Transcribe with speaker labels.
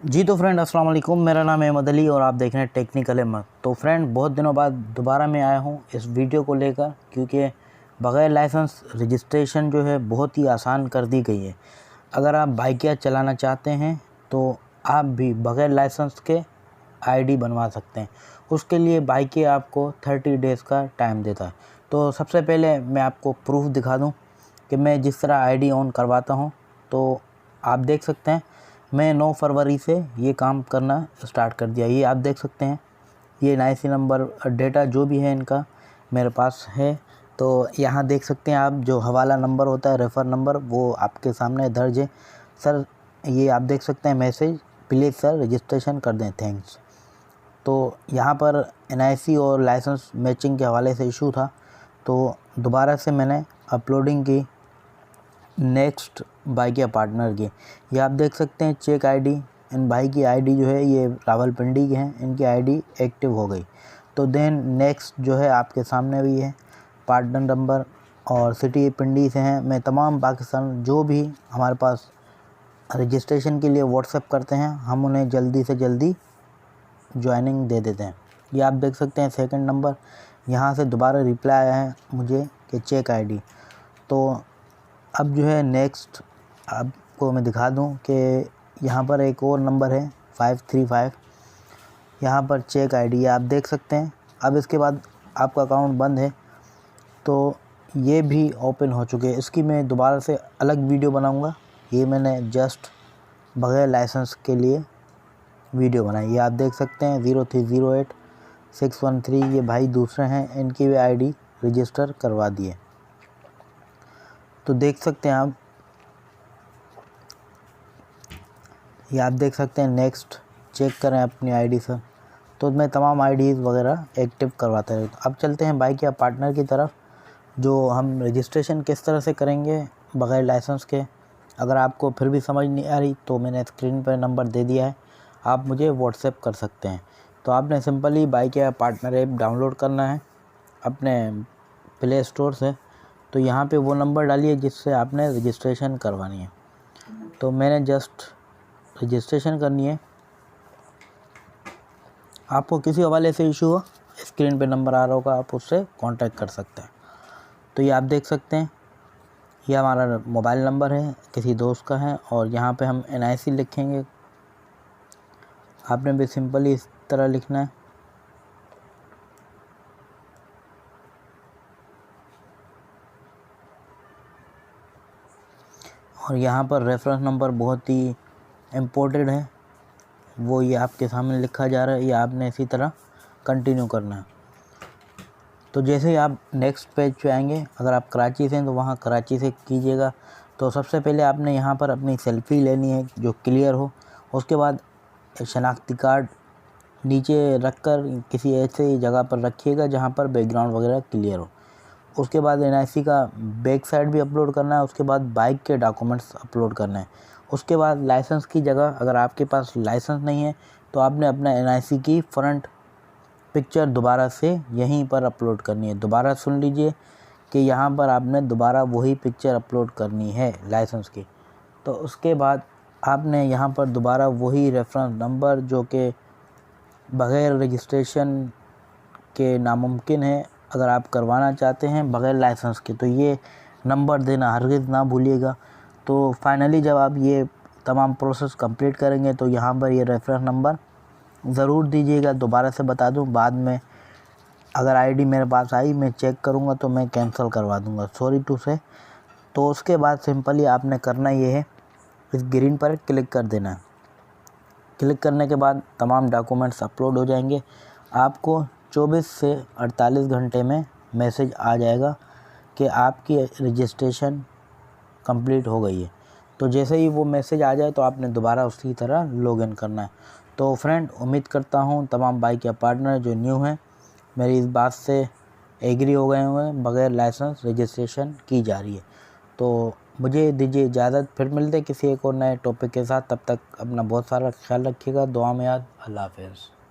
Speaker 1: जी तो फ्रेंड अस्सलाम वालेकुम, मेरा नाम अहमद अली और आप देख रहे हैं टेक्निकल अहमद। तो फ्रेंड बहुत दिनों बाद दोबारा मैं आया हूँ इस वीडियो को लेकर, क्योंकि बग़ैर लाइसेंस रजिस्ट्रेशन जो है बहुत ही आसान कर दी गई है। अगर आप बाइकिया चलाना चाहते हैं तो आप भी बग़ैर लाइसेंस के आईडी बनवा सकते हैं। उसके लिए बाइकिया आपको 30 डेज़ का टाइम देता है। तो सबसे पहले मैं आपको प्रूफ दिखा दूँ कि मैं जिस तरह आईडी ऑन करवाता हूँ, तो आप देख सकते हैं मैं 9 फरवरी से ये काम करना स्टार्ट कर दिया। ये आप देख सकते हैं, ये NIC नंबर डेटा जो भी है इनका मेरे पास है। तो यहाँ देख सकते हैं आप, जो हवाला नंबर होता है, रेफ़र नंबर, वो आपके सामने दर्ज है। सर ये आप देख सकते हैं मैसेज, प्लीज़ सर रजिस्ट्रेशन कर दें, थैंक्स। तो यहाँ पर NIC और लाइसेंस मैचिंग के हवाले से इशू था, तो दोबारा से मैंने अपलोडिंग की नेक्स्ट बाइकिया पार्टनर की। ये आप देख सकते हैं चेक आईडी, इन भाई की आईडी जो है ये रावलपिंडी के हैं, इनकी आईडी एक्टिव हो गई। तो देन नेक्स्ट जो है आपके सामने भी है पार्टनर नंबर, और सिटी पिंडी से हैं। मैं तमाम पाकिस्तान जो भी हमारे पास रजिस्ट्रेशन के लिए व्हाट्सएप करते हैं, हम उन्हें जल्दी से जल्दी ज्वाइनिंग दे देते हैं। ये आप देख सकते हैं सेकंड नंबर, यहाँ से दोबारा रिप्लाई आया है मुझे कि चेक आईडी। तो अब जो है नेक्स्ट आपको मैं दिखा दूं कि यहाँ पर एक और नंबर है 535, यहाँ पर चेक आईडी आप देख सकते हैं। अब इसके बाद आपका अकाउंट बंद है, तो ये भी ओपन हो चुके हैं। इसकी मैं दोबारा से अलग वीडियो बनाऊंगा। ये मैंने जस्ट बग़ैर लाइसेंस के लिए वीडियो बनाई। ये आप देख सकते हैं 0308613, ये भाई दूसरे हैं, इनकी भी आईडी रजिस्टर करवा दिए। तो देख सकते हैं आप, ये आप देख सकते हैं नेक्स्ट चेक करें अपनी आईडी सर। तो मैं तमाम आईडीज़ वगैरह एक्टिव करवाता है। अब चलते हैं बाइकिया पार्टनर की तरफ, जो हम रजिस्ट्रेशन किस तरह से करेंगे बग़ैर लाइसेंस के। अगर आपको फिर भी समझ नहीं आ रही तो मैंने स्क्रीन पर नंबर दे दिया है, आप मुझे व्हाट्सएप कर सकते हैं। तो आपने simply Bykea partner app download करना है अपने प्ले स्टोर से। तो यहाँ पे वो नंबर डालिए जिससे आपने रजिस्ट्रेशन करवानी है। तो मैंने जस्ट रजिस्ट्रेशन करनी है। आपको किसी हवाले से इशू हो, स्क्रीन पे नंबर आ रहा होगा, आप उससे कांटेक्ट कर सकते हैं। तो ये आप देख सकते हैं, ये हमारा मोबाइल नंबर है, किसी दोस्त का है, और यहाँ पे हम NIC लिखेंगे। आपने भी सिंपली इस तरह लिखना है। और यहाँ पर रेफरेंस नंबर बहुत ही इम्पोर्टेंट है, वो ये आपके सामने लिखा जा रहा है। ये आपने इसी तरह कंटिन्यू करना है। तो जैसे ही आप नेक्स्ट पेज पे आएंगे, अगर आप कराची से हैं तो वहाँ कराची से कीजिएगा। तो सबसे पहले आपने यहाँ पर अपनी सेल्फ़ी लेनी है जो क्लियर हो। उसके बाद शनाख्ती कार्ड नीचे रख कर किसी ऐसे जगह पर रखिएगा जहाँ पर बैकग्राउंड वगैरह क्लियर हो। उसके बाद NIC का बैक साइड भी अपलोड करना है। उसके बाद बाइक के डॉक्यूमेंट्स अपलोड करना है। उसके बाद लाइसेंस की जगह, अगर आपके पास लाइसेंस नहीं है तो आपने अपना NIC की फ्रंट पिक्चर दोबारा से यहीं पर अपलोड करनी है। दोबारा सुन लीजिए कि यहाँ पर आपने दोबारा वही पिक्चर अपलोड करनी है लाइसेंस की। तो उसके बाद आपने यहाँ पर दोबारा वही रेफरेंस नंबर, जो कि बग़ैर रजिस्ट्रेशन के नामुमकिन है, अगर आप करवाना चाहते हैं बग़ैर लाइसेंस के, तो ये नंबर देना हरगिज़ ना भूलिएगा। तो फाइनली जब आप ये तमाम प्रोसेस कंप्लीट करेंगे तो यहाँ पर ये रेफरेंस नंबर ज़रूर दीजिएगा। दोबारा से बता दूं, बाद में अगर आईडी मेरे पास आई, मैं चेक करूँगा तो मैं कैंसिल करवा दूँगा, सॉरी टू से। तो उसके बाद सिंपली आपने करना ये है, इस ग्रीन पर क्लिक कर देना है। क्लिक करने के बाद तमाम डॉक्यूमेंट्स अपलोड हो जाएंगे। आपको 24 से 48 घंटे में मैसेज आ जाएगा कि आपकी रजिस्ट्रेशन कंप्लीट हो गई है। तो जैसे ही वो मैसेज आ जाए तो आपने दोबारा उसी तरह लॉगिन करना है। तो फ्रेंड, उम्मीद करता हूँ तमाम बाइकिया पार्टनर जो न्यू हैं मेरी इस बात से एग्री हो गए हुए हैं, बग़ैर लाइसेंस रजिस्ट्रेशन की जा रही है। तो मुझे दीजिए इजाज़त, फिर मिलते किसी एक और नए टॉपिक के साथ। तब तक अपना बहुत सारा ख्याल रखिएगा, दुआ में याद। अल्लाह हाफ़िज़।